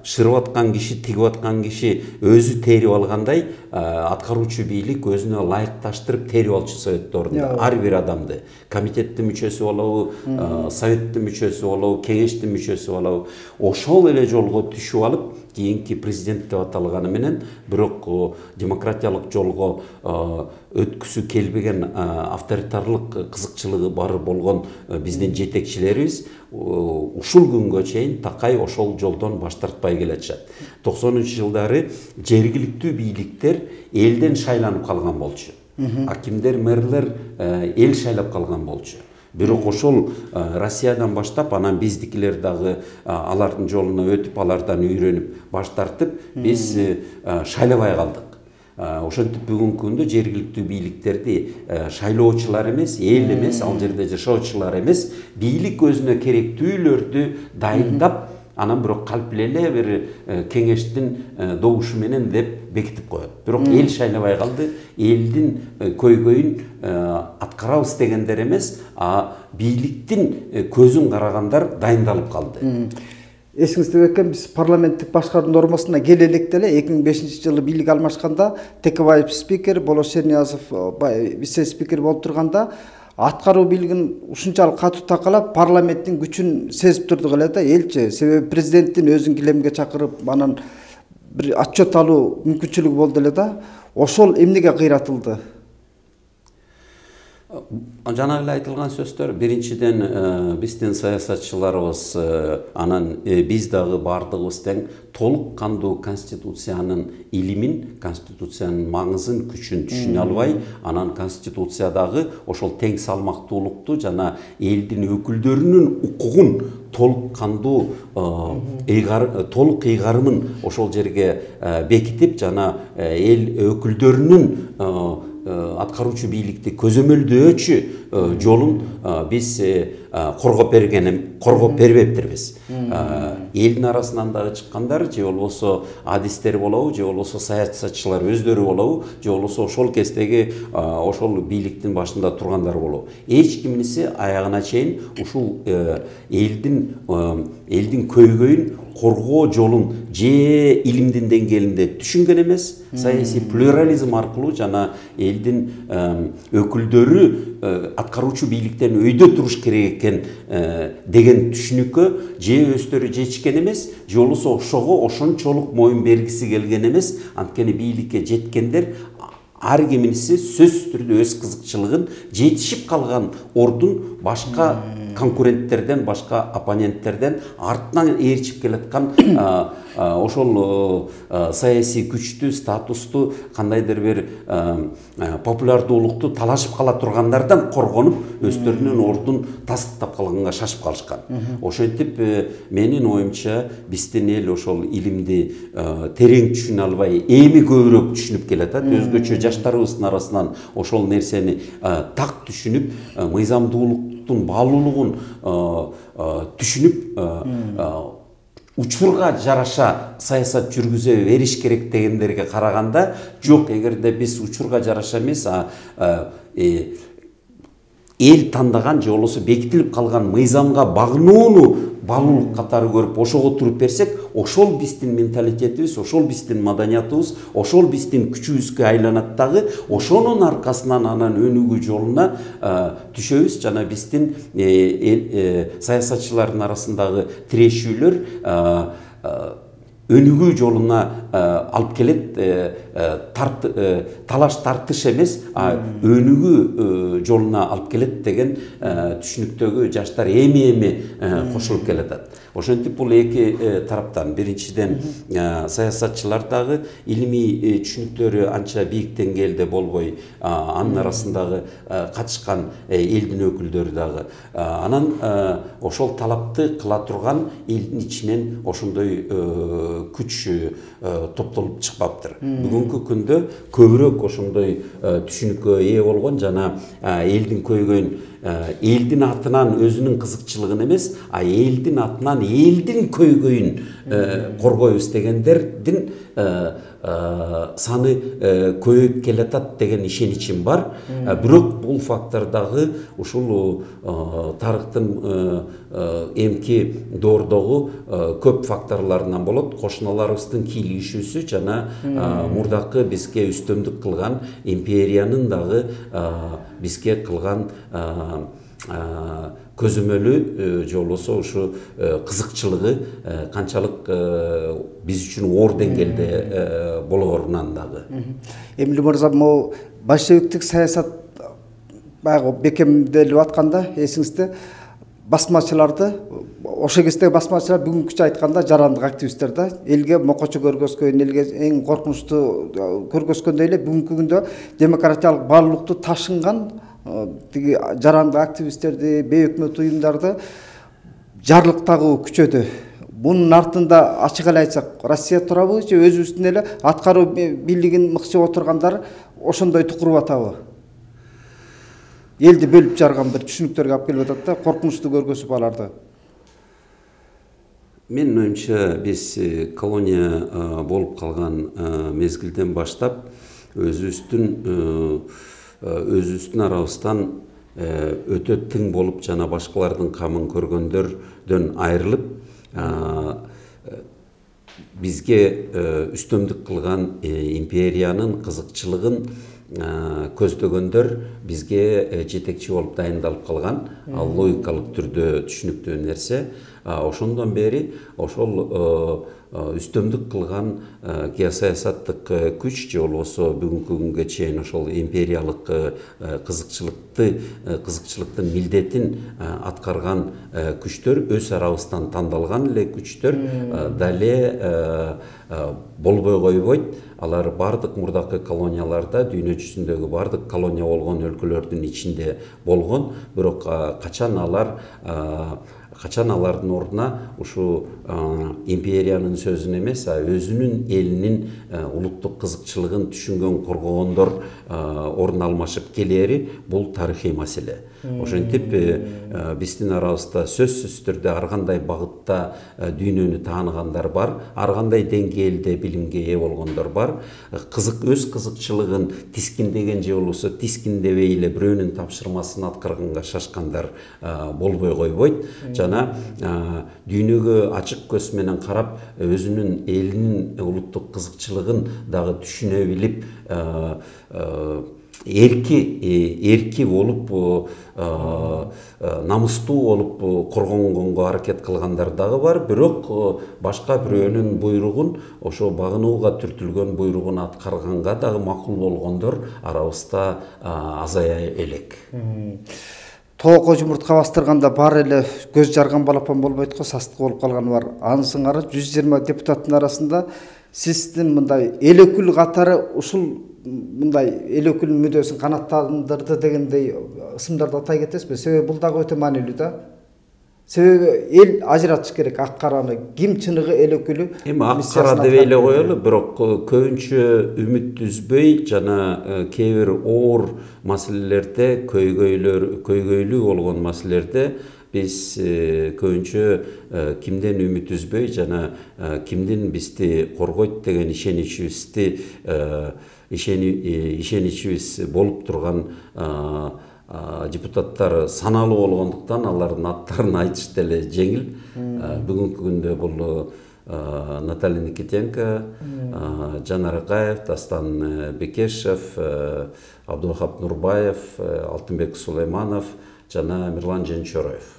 шырып аткан киши, тигип аткан киши өзү терип алгандай, аткаруучу бийлик өзүнө ылайыкташтырып терип алчу Совет доорунда. Ар бир адамды, комитеттин мүчөсү болобу, советтин мүчөсү болобу, кеңештин мүчөсү болобу, ошол эле жолго түшүп алып, кийинки президент деп аталганы менен, бирок демократиялык жолго өткүсү келбеген, авторитарлык кызыкчылыгы бар болгон биздин жетекчилерибиз ушул күнгө чейин такай ошол жолдон баш тартпай келатышат. 90-жылдары жергиликтүү бийликтер элден шайланып калган болчу. Акимдер, мэрлер эл шайлап калган болчу. Бирок ошол Россиядан баштап, анан биздикилер дагы алардын жолуна өтүп, алардан үйрөнүп, баш тартып, биз шайлабай калдык. Ошентип бүгүнкү күндө жергиликтүү бийликтерди шайлоочулар эмес, эл эмес, ал жерде жашоочулар эмес, бийлик өзүнө керектүүлөрдү дайындап, анан бирок калп эле бир кеңештин добушу менен деп бекитип коет. Бирок эл шайлабай калды, элдин көйгөйүн аткарабыз дегендер эмес, бийликтин көзүн карагандар дайындалып калды. Эсиңизде экен, биз парламенттик башкаруу нормасына келе электе эле 2005-жылы бийлик алмашканда Текебаев спикер, Болот Шерниязов вице спикер болуп турганда, аткаруу бийлигин ушунчалык катуу такалап, парламенттин күчүн сезип турдук эле да элчи. Себеби президенттин өзүн килемге чакырып, анан бир отчет алуу мүмкүнчүлүгү болду эле да. Ошол эмнеге кыйратылды? Жана эле айтылган сөздөр, биринчиден биздин саясатчыларыбыз, анан биз дагы баардыгыбыз тең толук кандуу конституциянын илимин, конституциянын маңызын, күчүн түшүнө албай, анан конституциядагы ошол тең салмактуулукту жана элдин өкүлдөрүнүн укугун толук кандуу толук ыйгарымын ошол жерге бекитип, жана эл өкүлдөрүнүн аткаруучу бийликти көзөмөлдөөчү жолун биз коргоп бербептирбиз. Элдин арасынан дагы чыккандар же болбосо адистер болобу, же болбосо саясатчылар өздөрү болобу, же болбосо ошол кездеги ошол бийликтин башында тургандар болобу. Эч кимиси аягына чейин ушул элдин көйгөйүн коргоо жолун же илимдин деңгээлинде түшүнгөн эмес. Саясий плюрализм аркылуу жана элдин өкүлдөрү аткаруучу бийликтен өйдө туруш керек экен деген түшүнүккө же өздөрү жетишкен эмес, же болбосо ошого ошончолук моюн бергиси келген эмес. Анткени бийликке жеткендер ар кимиси сөзсүз түрдө өз кызыкчылыгын жетишип калган ордун башка конкуренттерден, башка оппоненттерден артынан ээрчип келаткан ошол саясий күчтү, статусту, кандайдыр бир популярдуулукту талашып кала тургандардан коргонуп, өздөрүнүн ордун тастыктап калганга шашып калышкан. Ошентип менин оюмча биздин эл ошол илимди терең түшүнө албай, эми көбүрөөк түшүнүп келатат. Өзгөчө жаштарыбыздын арасынан ошол нерсени так түшүнүп, мыйзамдуулуктун баалуулугун түшүнүп, учурга жараша саясат жүргүзө бериш керек дегендерге караганда, жок, эгерде биз учурга жараша эмес, эл тандаган же болбосо бекитилип калган мыйзамга багынууну баалуулук катары көрүп, ошого туруп берсек, ошол биздин менталитетибиз, ошол биздин маданиятыбыз, ошол биздин күчүбүзгө айланат дагы, ошонун аркасынан анан өнүгүү жолуна түшөбүз. Жана биздин саясатчылардын арасындагы тирешүүлөр өнүгүү жолуна алып келет. Талаш тартыш эмес, өнүгүү жолуна алып келет деген түшүнүктөгү жаштар эми кошулуп келатат. Ошентип бул эки тараптан, биринчиден саясатчылар дагы илимий түшүнүктөрү анча бийик деңгээлде болбой, анын арасындагы катышкан элдин өкүлдөрү дагы, анан ошол талапты кыла турган элдин ичинен ошондой күч топтолуп чыкпаптыр. Бүгүнкү күндө көбүрөөк ошондой түшүнүккө ээ болгон жана элдин көйгөйүн элдин атынан өзүнүн кызыкчылыгын эмес, элдин атынан элдин көйгөйүн коргойбуз дегендердин саны көбөйүп келатат деген ишеничим бар. Бирок бул фактор дагы ушул тарыхтын эмки доордогу көп факторлорунан болот. Кошуналарыбыздын кийлигишүүсү жана мурдакы бизге үстөмдүк кылган империянын дагы бизге кылган көзөмөлү же болбосо ушу кызыкчылыгы канчалык биз үчүн оор деңгээлде болоорунан дагы. Эмиль мырза, могу большевиктик саясат баягы бекемделип атканда, эсиңизде басмачыларды, ошол кездеги басмачылар бүгүнкүчө айтканда жарандык активисттер да, элге мокочу көргөзгөн, элге эң коркунучтуу көргөзгөндөй эле бүгүнкү күндө демократиялык баалуулукту ташынган тиги жарандык активисттерди, бейөкмөт уюмдарды жарлык тагуу күчөдү. Бунун артында ачык эле айтсак, Россия турабы же өзүбүздүн эле аткаруу бийлигин мыкчып отургандар ошондой тукуруп атабы? Элди бөлүп жарган бир түшүнүктөргө алып келип атат да, коркунучтуу көргөзүп аларды. Менин оюмча, биз колония болуп калган мезгилден баштап өзүбүздүн арабыздан өтө тың болуп жана башкалардын камын көргөндөрдөн айрылып, бизге үстөмдүк кылган империянын кызыкчылыгын көздөгөндөр бизге жетекчи болуп дайындалып калган. Ал логикалык түрдө түшүнүктүү нерсе. Ошондон бери ошол үстөмдүк кылган геосаясаттык күч же болбосо бүгүнкү күнгө чейин ошол империялык кызыкчылыктын милдетин аткарган күчтөр, өз арабыздан тандалган эле күчтөр дале болбой койбойт. Алар бардык мурдакы колонияларда, дүйнө жүзүндөгү бардык колония болгон өлкөлөрдүн ичинде болгон, бирок качан алардын ордуна ушу империянын сөзүн эмес, өзүнүн элинин улуттук кызыкчылыгын түшүнгөн коргогондор орун алмашып келери бул тарыхый маселе. Ошентип биздин арабызда сөзсүз түрдө ар кандай багытта дүйнөнү тааныгандар бар, ар кандай деңгээлде билимге ээ болгондор бар. Өз кызыкчылыгын тискиндеген же болбосо тискиндебей эле бирөөнүн тапшырмасын аткарганга шашкандар болбой койбойт. Жана дүйнөгө ачык көз менен карап, өзүнүн элинин улуттук кызыкчылыгын дагы түшүнө билип, эрки болуп, намыстуу болуп коргонгонго аракет кылгандар дагы бар. Бирок башка бирөөнүн буйругун, ошо багынууга түртүлгөн буйругун аткарганга дагы макул болгондор арабызда азая элек. Тоокко жумуртка бастырганда бар эле көз жарган балапан болбойт го, састык болуп калганы бар. Анын сыңары 120 депутаттын арасында сиздин мындай эл өкүл катары ушул мындай эл өкүлүнүн мүдөөсүн канааттандырды дегендей ысымдарды атай кетесизби? Себеби бул дагы өтө маанилүү да. Себеби эл ажыратыш керек ак караны. Ким чыныгы эл өкүлү? Эми ак кара деп эле коелу, бирок көбүнчө үмүт үзбөй жана кээ бир оор маселелерде, көйгөйлүү болгон маселелерде биз көбүнчө кимден үмүт үзбөй жана кимдин бизди коргойт деген ишеничибиз болуп турган депутаттар саналуу болгондуктан алардын аттарын айтыш деле жеңил. Бүгүнкү күндө бул Наталья Никитенко, Жанар Акаев, Дастан Бекешев, Абдулхап Нурбаев, Алтынбек Сулайманов жана Мирлан Женчороев.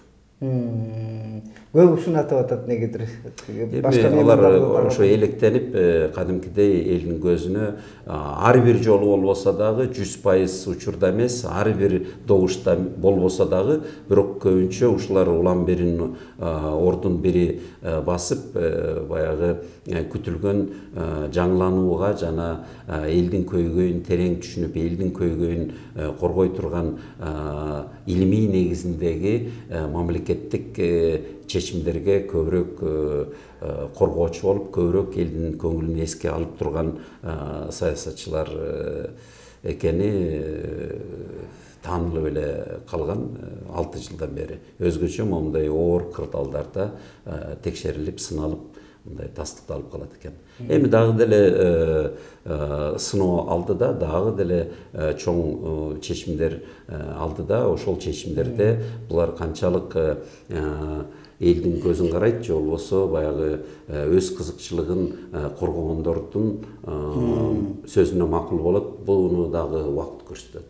Көп ушуну атап атат негедир. Алар ошо электенип, кадимкидей элдин көзүнө ар бир жолу болбосо дагы 100% учурда эмес, ар бир добушта болбосо дагы, бирок көбүнчө ушулар улам бирин ордун бири басып, баягы күтүлгөн жаңыланууга жана элдин көйгөйүн терең түшүнүп, элдин көйгөйүн коргой турган илимий негизиндеги мамлекеттик чечимдерге көбүрөөк коргоочу болуп, көбүрөөк элдин көңүлүн эске алып турган саясатчылар экени таанылып эле калган 6 жылдан бери. Өзгөчө момундай оор кырдаалдарда текшерилип, сыналып, мындай тастыкталып калат экен. Эми дагы деле сыноо алдыда, дагы деле чоң чечимдер алдыда. Ошол чечимдерде булар канчалык элдин көзүн карайт, же болбосо баягы өз кызыкчылыгын коргогондордун сөзүнө макул болот, буну дагы убакыт көрсөтөт.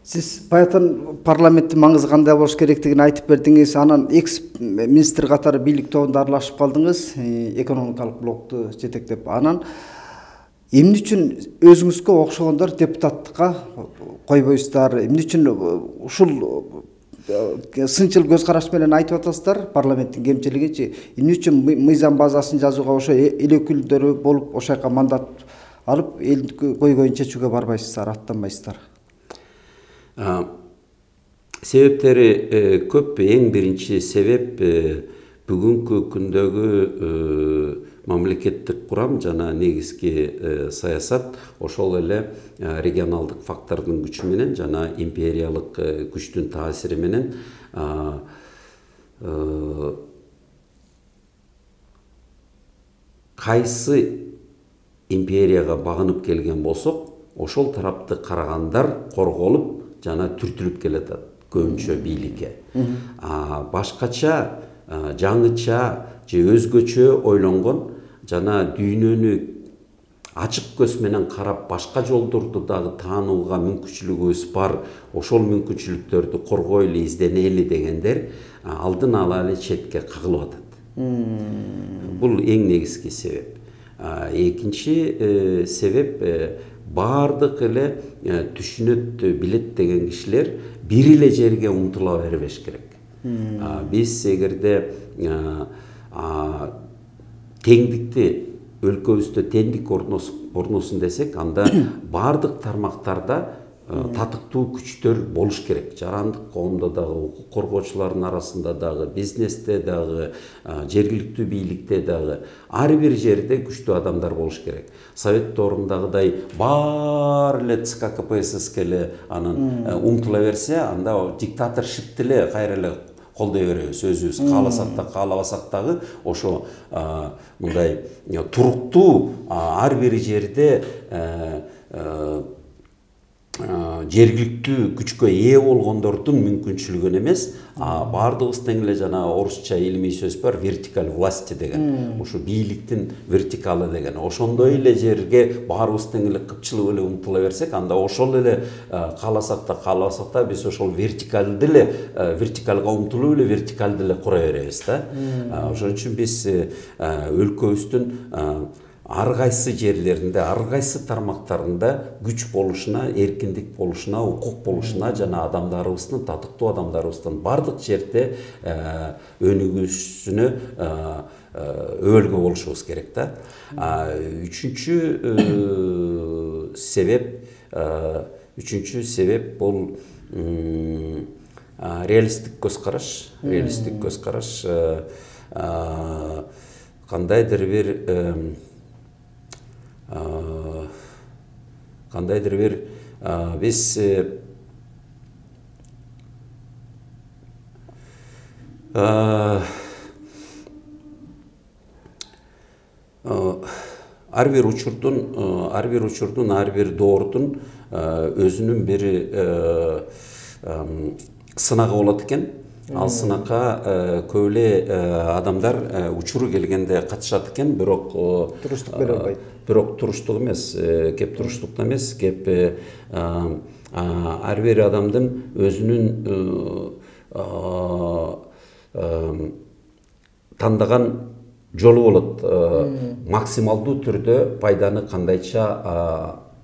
Сиз баягы парламенттин маңызы кандай болуш керектигин айтып бердиңиз. Анан экс-министр катары бийлик тобунда аралашып калдыңыз, экономикалык блокту жетектеп. Анан эмне үчүн өзүңүзгө окшогондор депутаттыкка койбойсуздар? Эмне үчүн ушул сынчыл көз караш менен айтып атасыздар? Парламенттин кемчилигичи эмне үчүн мыйзам базасын жазууга ошо эл өкүлдөрү болуп, ошол жака мандат алып, эл көйгөйүн чечүүгө барбайсыздар, аттанбайсыздар? Себептери көп. Эң биринчи себеп бүгүнкү күндөгү мамлекеттик курам жана негизги саясат ошол эле регионалдык фактордун күчү менен жана империялык күчтүн таасири менен кайсы империяга багынып келген болсок, ошол тарапты карагандар корголуп жана түртүлүп келатат көбүнчө бийликке. Башкача, жаңыча же өзгөчө ойлонгон жана дүйнөнү ачык көз менен карап башка жолдорду дагы таанууга мүмкүнчүлүгүбүз бар, ошол мүмкүнчүлүктөрдү коргойлу, изденели дегендер алдын ала эле четке кагылып атат. Бул эң негизги себеп. Экинчи себеп, бардык эле түшүнөт, билет деген кишилер бир эле жерге умтула бербеш керек. Биз эгерде теңдикти, өлкөбүздө теңдик орносун десек, анда бардык тармактарда татыктуу күчтөр болуш керек. Жарандык коомдо дагы, укук коргоочулардын арасында дагы, бизнесте дагы, жергиликтүү бийликте дагы ар бир жерде күчтүү адамдар болуш керек. Совет доорындагыдай баары эле ЦК КПСС эле анын умтула берсе, анда диктаторшипти эле кайра эле колдой беребиз өзүбүз. Кааласак да, каалабасак дагы ошо мындай туруктуу ар бир жерде жергиликтүү күчкө ээ болгондордун мүмкүнчүлүгүн эмес, баардыгыбыз тең эле жана орусча илимий сөз бар, вертикаль власти деген, ушу бийликтин вертикалы деген. Ошондой эле жерге баарыбыз тең эле кыпчылып эле умтула берсек, анда ошол эле кааласак да, каалабасак да биз ошол вертикалды эле вертикалга умтулуп эле вертикалды эле кура беребиз да. Ошон үчүн биз өлкөбүздүн ар кайсы жерлеринде, ар кайсы тармактарында күч болушуна, эркиндик болушуна, укук болушуна жана адамдарыбыздын, татыктуу адамдарыбыздын бардык жерде өнүгүүсүнө өбөлгө болушубуз керек да. Үчүнчү себеп бул реалисттик көз караш. Реалисттик көз караш кандайдыр бир биз ар бир учурдун, ар бир доордун өзүнүн бир сынагы болот экен. Ал сынакка көп эле адамдар учуру келгенде катышат экен, бирок туруштук бере албайт. Бирок туруштук эмес, кеп туруштукта эмес, кеп ар бир адамдын өзүнүн тандаган жолу болот. Максималдуу түрдө пайданы кандайча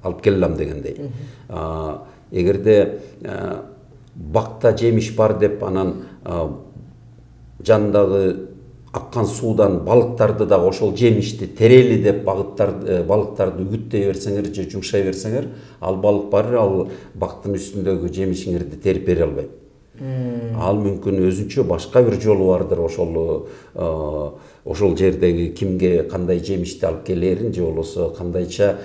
алып келем дегендей. Эгерде бакта жемиш бар деп анан жанындагы аккан суудан балыктарды да ошол жемишти терели деп балыктарды үгүттөй берсеңер же жумшай берсеңер, ал балык бар, ал бактын үстүндөгү жемишиңерди терип бере албайт. Ал мүмкүн өзүнчө башка бир жолу бардыр, ошол жердеги кимге кандай жемишти алып келерин, же болбосо кандайча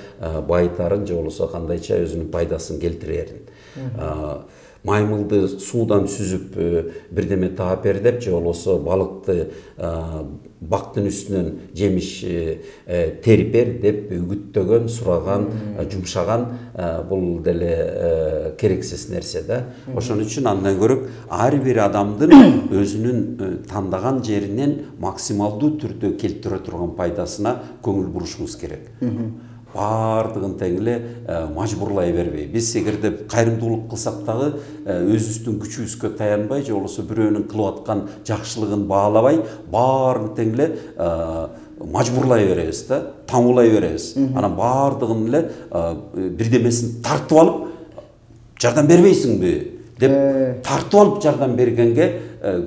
байытарын, же болбосо кандайча өзүнүн пайдасын келтирерин. Маймылды суудан сүзүп бирдеме таап бер деп, же болбосо балыкты бактын үстүнөн жемиш терип бер деп үгүттөгөн, сураган, жумшаган бул деле керексиз нерсе да. Ошон үчүн андан көрөк ар бир адамдын өзүнүн тандаган жеринен максималдуу түрдө келтире турган пайдасына көңүл бурушубуз керек. Бардығын тең эле мажбурлай бербей. Биз эгерде кайрымдуулук кылсак дагы өзүбүздүн күчүбүзгө таянбай, же болбосо бирөөнүн кылып аткан жакшылыгын баалабай, баарын тең эле мажбурлай беребиз да, таңуулай беребиз. Анан бардығын эле бирдемесин тартып алып, жардам бербейсиңби деп тартып алып жардам бергенге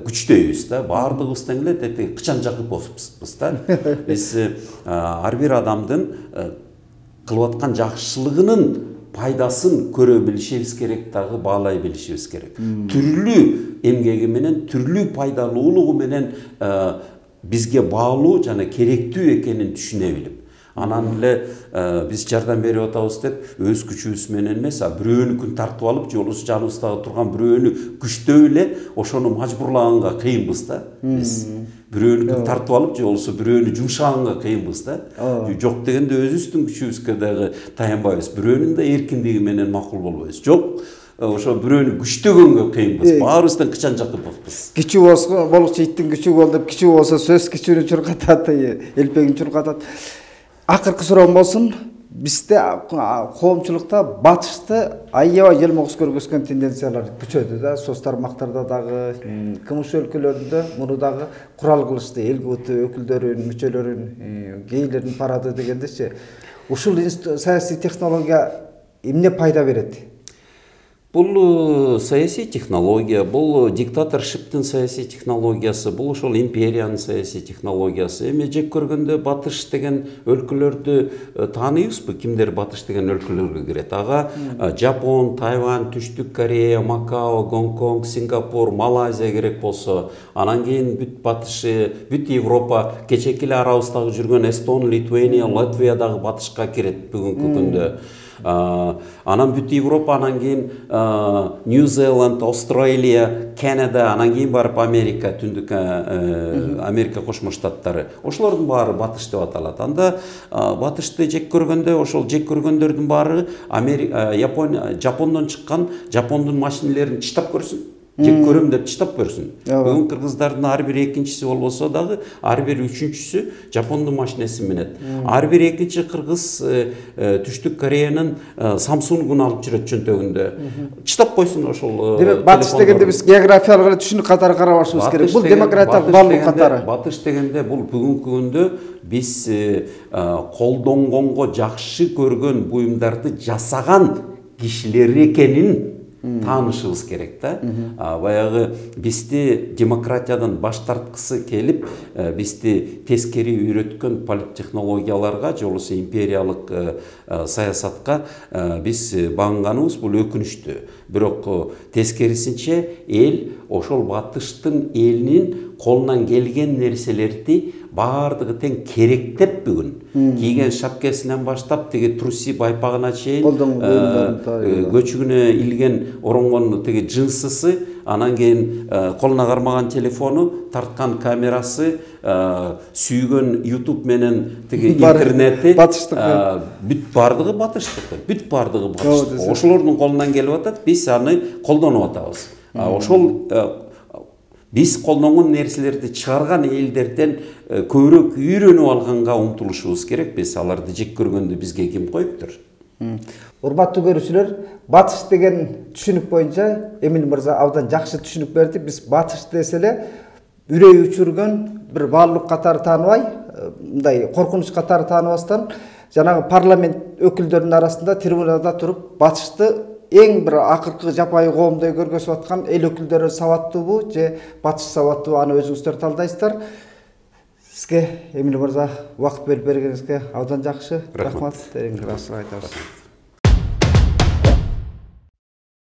күчтөйбүз да. Бардығыбыз тең эле кычан жакып болуппуз да. Биз ар бир адамдын кылып аткан жакшылыгынын пайдасын көрө билишибиз керек, дагы баалай билишибиз керек. Түрлүү эмгеги менен, түрлүү пайдалуулугу менен бизге баалуу жана керектүү экенин түшүнө билип, анан эле биз жардам берип атабыз деп өз күчүбүз менен эмес, бирөөнүкүн тартып алып, же болбосо жаныбыздагы турган бирөөнү күчтөп эле ошону мажбурлаганга кыйынбыз да. Биз бирөөнүкүн тартып алып, же болбосо бирөөнү жумшаганга кыйынбыз да. Жок дегенде өзүбүздүн күчүбүзгө дагы таянбайбыз. Бирөөнүн да эркиндиги менен макул болбойбуз. Жок, ошо бирөөнү күчтөгөнгө кыйынбыз. Баарыбыздан кычан жакыппыз. Кичүү болсо болчу иттин күчү бол деп, кичүү болсо сөз кичүүнү чуркатат, элпегин чуркатат. Акыркы суроом болсун. Бизде коомчулукта батышты аябай желмогуз көргөзгөн тенденциялар күчөдү да. Соц тармактарда дагы, кымыш өлкөлөрүндө муну дагы курал кылышты. ЛГБТ өкүлдөрүн, мүчөлөрүн, гейлердин парады дегендечи. Ушул саясий технология эмне пайда берет? Бул саясий технология, бул диктаторшиптин саясий технологиясы, бул ошол империянын саясий технологиясы. Эми жек көргөндө батыш деген өлкөлөрдү тааныйбызбы? Кимдер батыш деген өлкөлөргө кирет? Ага Жапон, Тайвань, Түштүк Корея, Макао, Гонконг, Сингапур, Малайзия керек болсо, анан кийин бүт батышы, бүт Европа, кечеки эле арабыздагы жүргөн Эстон, Литвания, Латвия дагы батышка кирет бүгүнкү күндө. Анан бүт Европа, анан кийин Нью-Зеланд, Австралия, Канада, анан кийин барып Америка, түндүк Америка Кошмо Штаттары. Ошолордун баары батыш деп аталат. Анда батышты жек көргөндө, ошол жек көргөндөрдүн баары Япония, Жапондон чыккан, Жапондун машинелерин чыштап көрсүн. Жек көрөм деп чыштап көрсүн. Бүгүн кыргыздардын ар бир экинчиси болбосо дагы, ар бир үчүнчүсү Жапондун машинесин минет. Ар бир экинчи кыргыз Түштүк Кореянын Samsung'ун алып жүрөт чөнтөгүндө. Чыштап койсун ошол. Демек батыш дегенде биз географиялык эле түшүнүк катары карабашыбыз керек. Бул демократиялык баалуу катары. Батыш дегенде бул бүгүнкү күндө биз колдонгонго жакшы көргөн буюмдарды жасаган кишилер экенин таанышыбыз керек да. Баягы бизди демократиядан баш тарткысы келип, бизди тескери үйрөткөн политтехнологияларга, же болбосо империялык саясатка биз багынганыбыз бул өкүнүчтүү. Бирок тескерисинче эл ошол батыштын элинин колунан келген нерселерди баардыгы тең керектеп бүгүн кийген шапкесинен баштап тиги труси байпагына чейин көчүгүнө илген оронгон тиги джинсысы, анан кийин колуна кармаган телефону, тарткан камерасы, сүйгөн YouTube менен тиги интернети бүт баардыгы батыштыкы, бүт баардыгы батыштык. Ошолордун колунан келип атат, биз аны колдонуп атабыз. Ошол биз колдонгон нерселерди чыгарган элдерден көбүрөөк үйрөнүп алганга умтулушубуз керек. Биз аларды жек көргөндө бизге ким коюптур? Урматтуу көрүүчүлөр, батыш деген түшүнүк боюнча Эмин мырза абдан жакшы түшүнүк берди. Биз батыш десе эле үрөй учургөн бир баалуулук катары тааныбай, мындай коркунуч катары тааныбастан, жанагы парламент өкүлдөрүнүн арасында трибунада туруп батышты эң бир акыркы жапайы коомдой көргөзүп аткан эл өкүлдөрү сабаттуубу же батыш сабаттуу, аны өзүңүздөр талдайсыздар. Сизге Эмин мырза убакыт берип бергениңизге абдан жакшы рахмат. Тереңирээк айтабыз.